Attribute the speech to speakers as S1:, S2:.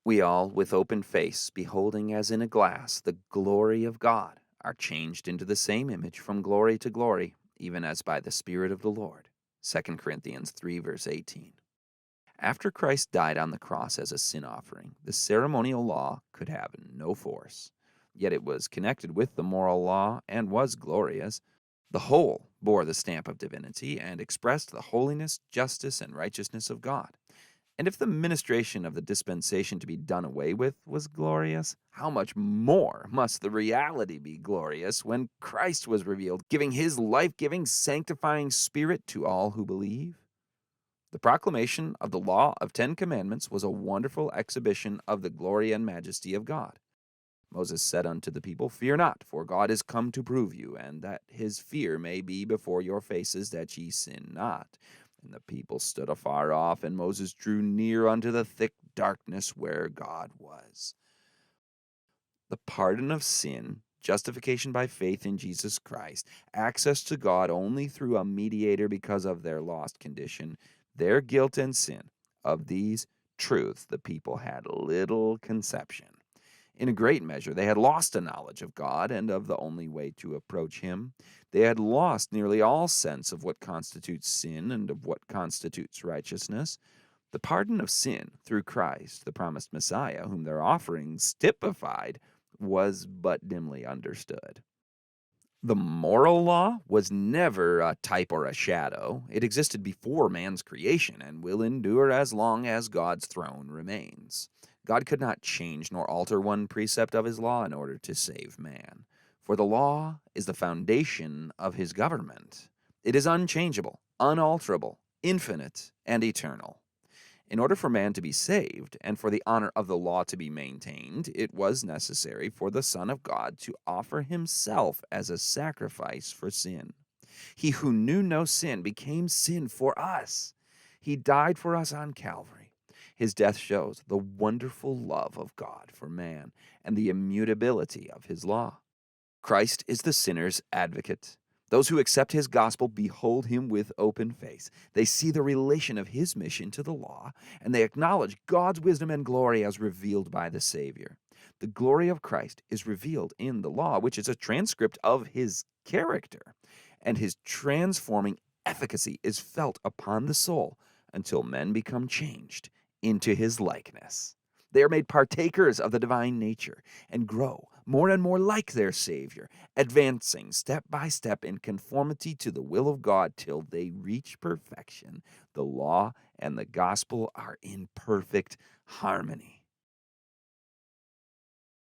S1: We all, with open face, beholding as in a glass the glory of God, are changed into the same image from glory to glory, even as by the Spirit of the Lord. 2 Corinthians 3, verse 18. After Christ died on the cross as a sin offering, the ceremonial law could have no force. Yet it was connected with the moral law and was glorious. The whole bore the stamp of divinity and expressed the holiness, justice, and righteousness of God. And if the ministration of the dispensation to be done away with was glorious, how much more must the reality be glorious when Christ was revealed, giving his life-giving, sanctifying Spirit to all who believe? The proclamation of the law of 10 commandments was a wonderful exhibition of the glory and majesty of God. Moses said unto the people, Fear not, for God is come to prove you, and that his fear may be before your faces, that ye sin not. And the people stood afar off, and Moses drew near unto the thick darkness where God was. The pardon of sin, justification by faith in Jesus Christ, access to God only through a mediator because of their lost condition, their guilt and sin, of these truths the people had little conception. In a great measure, they had lost a knowledge of God and of the only way to approach him. They had lost nearly all sense of what constitutes sin and of what constitutes righteousness. The pardon of sin through Christ, the promised Messiah, whom their offerings typified, was but dimly understood. The moral law was never a type or a shadow. It existed before man's creation and will endure as long as God's throne remains. God could not change nor alter one precept of his law in order to save man. For the law is the foundation of his government. It is unchangeable, unalterable, infinite, and eternal. In order for man to be saved, and for the honor of the law to be maintained, it was necessary for the Son of God to offer himself as a sacrifice for sin. He who knew no sin became sin for us. He died for us on Calvary. His death shows the wonderful love of God for man and the immutability of his law. Christ is the sinner's advocate. Those who accept his gospel behold him with open face. They see the relation of his mission to the law, and they acknowledge God's wisdom and glory as revealed by the Savior. The glory of Christ is revealed in the law, which is a transcript of his character, and his transforming efficacy is felt upon the soul until men become changed into his likeness. They are made partakers of the divine nature and grow more and more like their Savior, advancing step by step in conformity to the will of God till they reach perfection. The law and the gospel are in perfect harmony.